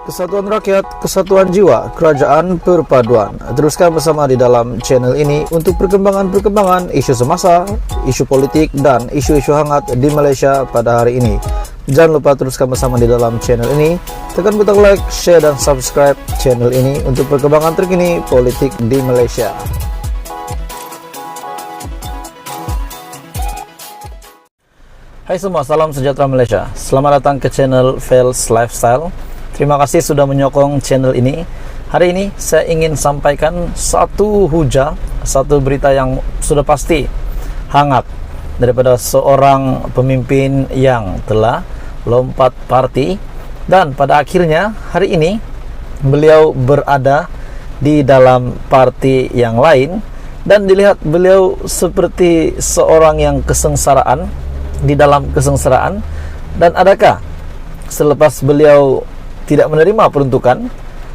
Kesatuan rakyat, kesatuan jiwa, kerajaan perpaduan. Teruskan bersama di dalam channel ini untuk perkembangan-perkembangan isu semasa, isu politik, dan isu-isu hangat di Malaysia pada hari ini. Jangan lupa teruskan bersama di dalam channel ini. Tekan butang like, share, dan subscribe channel ini untuk perkembangan terkini politik di Malaysia. Hai semua, salam sejahtera Malaysia. Selamat datang ke channel Fels Lifestyle. Terima kasih sudah menyokong channel ini. Hari ini saya ingin sampaikan satu berita yang sudah pasti hangat daripada seorang pemimpin yang telah lompat parti, dan pada akhirnya hari ini beliau berada di dalam parti yang lain, dan dilihat beliau seperti seorang yang kesengsaraan, di dalam kesengsaraan. Dan adakah selepas beliau tidak menerima peruntukan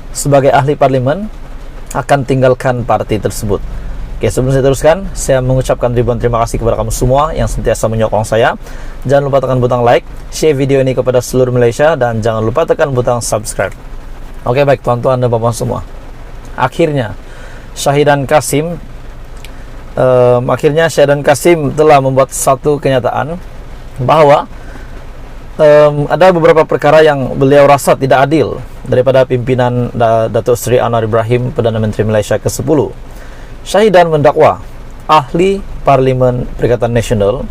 sebagai ahli parlimen akan tinggalkan parti tersebut? Oke, sebelum saya teruskan, saya mengucapkan ribuan terima kasih kepada kamu semua yang sentiasa menyokong saya. Jangan lupa tekan butang like, share video ini kepada seluruh Malaysia, dan jangan lupa tekan butang subscribe. Oke, baik tuan-tuan dan puan semua, akhirnya Syahidan Kasim telah membuat satu kenyataan bahwa ada beberapa perkara yang beliau rasa tidak adil daripada pimpinan Datuk Seri Anwar Ibrahim, Perdana Menteri Malaysia ke-10. Syahidan mendakwa ahli Parlimen Perikatan Nasional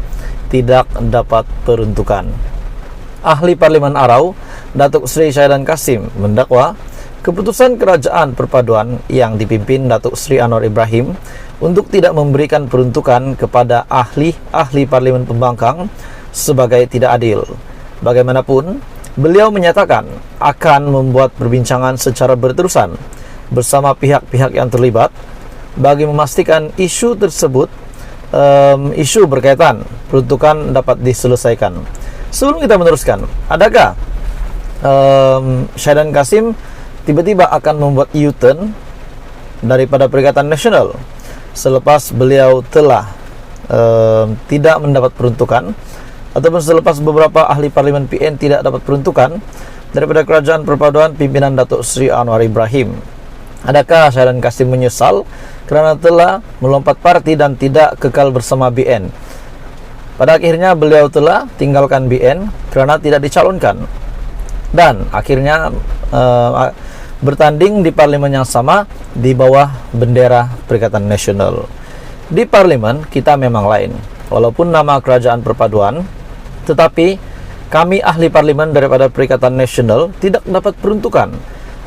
tidak dapat peruntukan. Ahli Parlimen Arau, Datuk Seri Syahidan Kasim, mendakwa keputusan Kerajaan Perpaduan yang dipimpin Datuk Seri Anwar Ibrahim untuk tidak memberikan peruntukan kepada ahli Parlimen Pembangkang sebagai tidak adil. Bagaimanapun, beliau menyatakan akan membuat perbincangan secara berterusan bersama pihak-pihak yang terlibat bagi memastikan isu tersebut, isu berkaitan peruntukan dapat diselesaikan. Sebelum kita meneruskan, adakah Syahidan Kasim tiba-tiba akan membuat U-turn daripada Perikatan Nasional selepas beliau telah tidak mendapat peruntukan, ataupun selepas beberapa ahli parlimen PN tidak dapat peruntukan daripada Kerajaan Perpaduan pimpinan Datuk Seri Anwar Ibrahim? Adakah Syahidan Kasim menyesal kerana telah melompat parti dan tidak kekal bersama BN? Pada akhirnya beliau telah tinggalkan BN kerana tidak dicalonkan, dan akhirnya bertanding di parlimen yang sama di bawah bendera Perikatan Nasional. Di parlimen kita memang lain, walaupun nama Kerajaan Perpaduan, tetapi kami ahli parlimen daripada Perikatan Nasional tidak dapat peruntukan,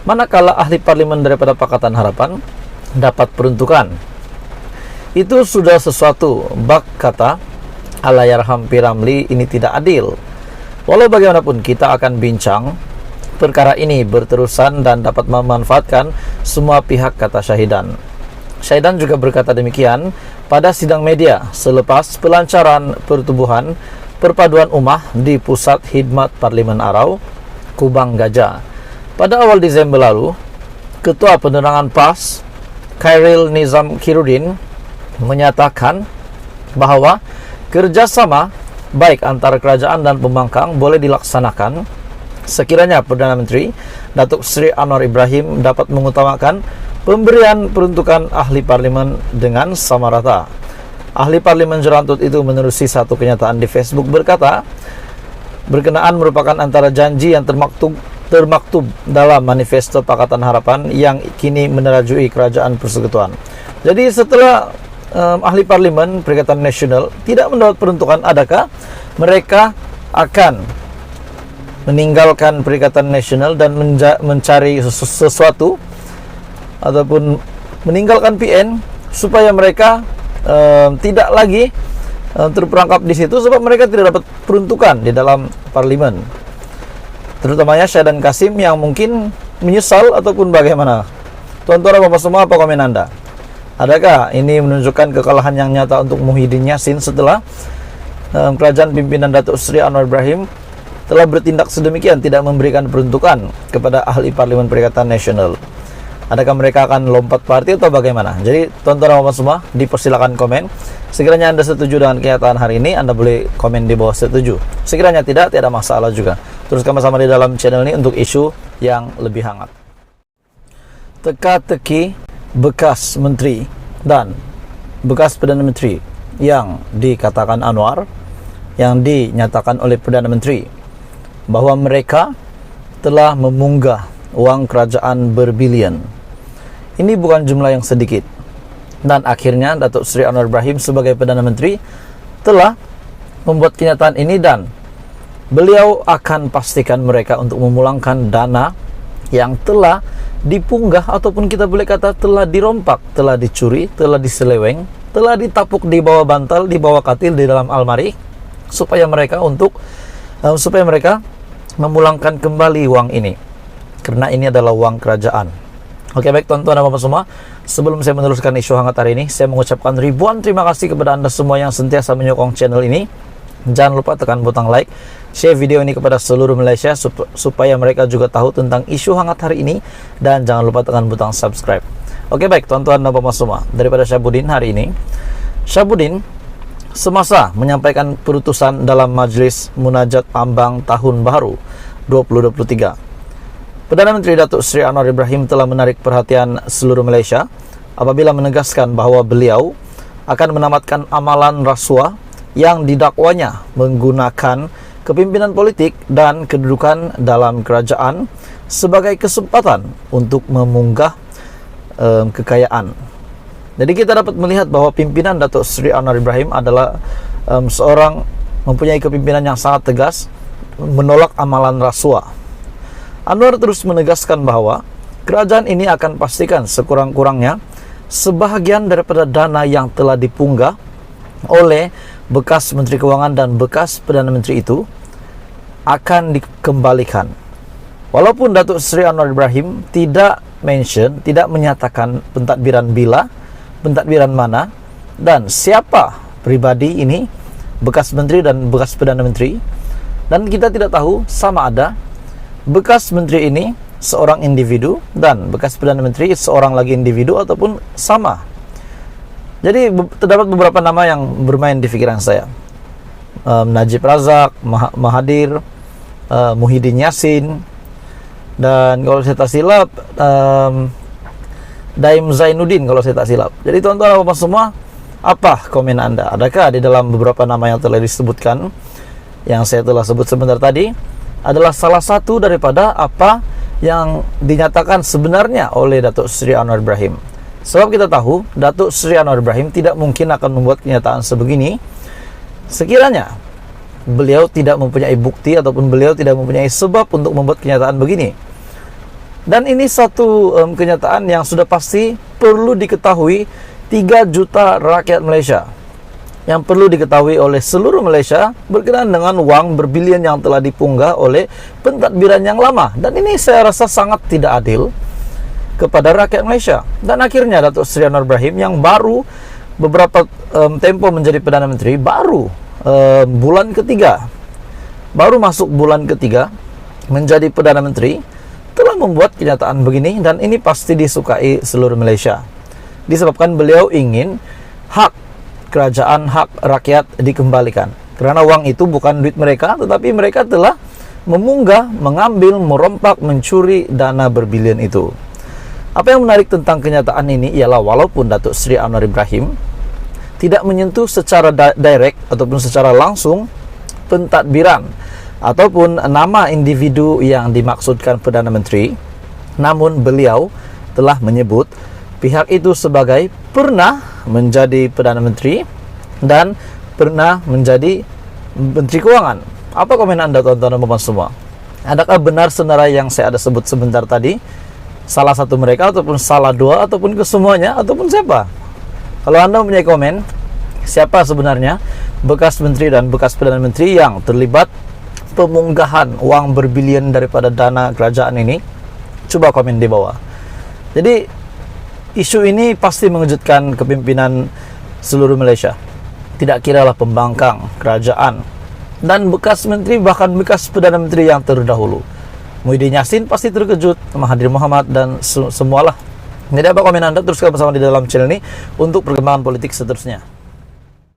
manakala ahli parlimen daripada Pakatan Harapan dapat peruntukan. Itu sudah sesuatu, bak kata Allahyarham P. Ramlee, ini tidak adil. Walau bagaimanapun kita akan bincang perkara ini berterusan dan dapat memanfaatkan semua pihak, kata Syahidan. Syahidan juga berkata demikian pada sidang media selepas pelancaran pertubuhan Perpaduan Ummah di Pusat Khidmat Parlimen Arau, Kubang Gajah. Pada awal Disember lalu, Ketua Penerangan PAS, Khairil Nizam Khairuddin, menyatakan bahawa kerjasama baik antara kerajaan dan pembangkang boleh dilaksanakan sekiranya Perdana Menteri Datuk Seri Anwar Ibrahim dapat mengutamakan pemberian peruntukan ahli parlimen dengan sama rata. Ahli parlimen Jerantut itu menerusi satu kenyataan di Facebook berkata, berkenaan merupakan antara janji yang termaktub dalam manifesto Pakatan Harapan yang kini menerajui Kerajaan Persekutuan. Jadi setelah ahli parlimen Perikatan Nasional tidak mendapat peruntukan, adakah mereka akan meninggalkan Perikatan Nasional dan mencari sesuatu ataupun meninggalkan PN supaya mereka tidak lagi terperangkap di situ, sebab mereka tidak dapat peruntukan di dalam parlimen? Terutamanya Syahidan Kasim yang mungkin menyesal ataupun bagaimana? Tuan-tuan dan puan semua, apa komen Anda? Adakah ini menunjukkan kekalahan yang nyata untuk Muhyiddin Yassin setelah kerajaan pimpinan Datuk Seri Anwar Ibrahim telah bertindak sedemikian tidak memberikan peruntukan kepada ahli parlimen Perikatan Nasional? Adakah mereka akan lompat parti atau bagaimana? Jadi tuan-tuan dan puan semua, dipersilakan komen. Sekiranya Anda setuju dengan kenyataan hari ini, Anda boleh komen di bawah setuju. Sekiranya tidak, tiada masalah juga. Teruskan bersama di dalam channel ini untuk isu yang lebih hangat. Teka-teki bekas menteri dan bekas Perdana Menteri yang dikatakan Anwar, yang dinyatakan oleh Perdana Menteri bahwa mereka telah memunggah uang kerajaan berbilion. Ini bukan jumlah yang sedikit. Dan akhirnya Datuk Seri Anwar Ibrahim sebagai Perdana Menteri telah membuat kenyataan ini, dan beliau akan pastikan mereka untuk memulangkan dana yang telah dipunggah, ataupun kita boleh kata telah dirompak, telah dicuri, telah diseleweng, telah ditapuk di bawah bantal, di bawah katil, di dalam almari, supaya mereka memulangkan kembali uang ini, karena ini adalah uang kerajaan. Oke, baik tuan-tuan dan bapak semua, sebelum saya meneruskan isu hangat hari ini, saya mengucapkan ribuan terima kasih kepada Anda semua yang sentiasa menyokong channel ini. Jangan lupa tekan butang like, share video ini kepada seluruh Malaysia supaya mereka juga tahu tentang isu hangat hari ini, dan jangan lupa tekan butang subscribe. Oke, baik tuan-tuan dan bapak semua, daripada Syabuddin hari ini. Syabuddin semasa menyampaikan perutusan dalam Majlis Munajat Ambang Tahun Baru 2023, Perdana Menteri Datuk Seri Anwar Ibrahim telah menarik perhatian seluruh Malaysia apabila menegaskan bahawa beliau akan menamatkan amalan rasuah yang didakwanya menggunakan kepimpinan politik dan kedudukan dalam kerajaan sebagai kesempatan untuk memunggah kekayaan. Jadi kita dapat melihat bahawa pimpinan Datuk Seri Anwar Ibrahim adalah seorang mempunyai kepimpinan yang sangat tegas menolak amalan rasuah. Anwar terus menegaskan bahawa kerajaan ini akan pastikan sekurang-kurangnya sebahagian daripada dana yang telah dipunggah oleh bekas Menteri Kewangan dan bekas Perdana Menteri itu akan dikembalikan. Walaupun Datuk Seri Anwar Ibrahim tidak menyatakan pentadbiran bila, pentadbiran mana, dan siapa pribadi ini, bekas Menteri dan bekas Perdana Menteri, dan kita tidak tahu sama ada bekas Menteri ini seorang individu dan bekas Perdana Menteri seorang lagi individu ataupun sama. Jadi terdapat beberapa nama yang bermain di pikiran saya. Najib Razak, Mahathir, Muhyiddin Yassin, dan kalau saya tak silap Daim Zainuddin kalau saya tak silap. Jadi tuan-tuan dan bapak semua, apa komen Anda? Adakah di dalam beberapa nama yang telah disebutkan, yang saya telah sebut sebentar tadi, adalah salah satu daripada apa yang dinyatakan sebenarnya oleh Datuk Seri Anwar Ibrahim? Sebab kita tahu Datuk Seri Anwar Ibrahim tidak mungkin akan membuat kenyataan sebegini sekiranya beliau tidak mempunyai bukti ataupun beliau tidak mempunyai sebab untuk membuat kenyataan begini. Dan ini satu kenyataan yang sudah pasti perlu diketahui 3 juta rakyat Malaysia, yang perlu diketahui oleh seluruh Malaysia berkenaan dengan uang berbilion yang telah dipunggah oleh pentadbiran yang lama. Dan ini saya rasa sangat tidak adil kepada rakyat Malaysia. Dan akhirnya Datuk Seri Anwar Ibrahim yang baru beberapa tempo menjadi Perdana Menteri, baru bulan ketiga, baru masuk bulan ketiga menjadi Perdana Menteri, telah membuat kenyataan begini, dan ini pasti disukai seluruh Malaysia. Disebabkan beliau ingin hak kerajaan, hak rakyat dikembalikan. Kerana uang itu bukan duit mereka, tetapi mereka telah memunggah, mengambil, merompak, mencuri dana berbilion itu. Apa yang menarik tentang kenyataan ini ialah walaupun Datuk Seri Anwar Ibrahim tidak menyentuh secara direct ataupun secara langsung pentadbiran ataupun nama individu yang dimaksudkan Perdana Menteri, namun beliau telah menyebut pihak itu sebagai pernah menjadi Perdana Menteri dan pernah menjadi Menteri Kewangan. Apa komen Anda tuan-tuan dan bapak semua? Adakah benar senarai yang saya ada sebut sebentar tadi? Salah satu mereka ataupun salah dua ataupun kesemuanya ataupun siapa? Kalau Anda mempunyai komen, siapa sebenarnya bekas Menteri dan bekas Perdana Menteri yang terlibat pemunggahan uang berbilion daripada dana kerajaan ini? Coba komen di bawah. Jadi isu ini pasti mengejutkan kepimpinan seluruh Malaysia. Tidak kiralah pembangkang kerajaan dan bekas menteri, bahkan bekas Perdana Menteri yang terdahulu. Muhyiddin Yassin pasti terkejut, Mahathir Mohamad dan semualah. Jadi apa komen Anda? Teruskan bersama di dalam channel ini untuk perkembangan politik seterusnya.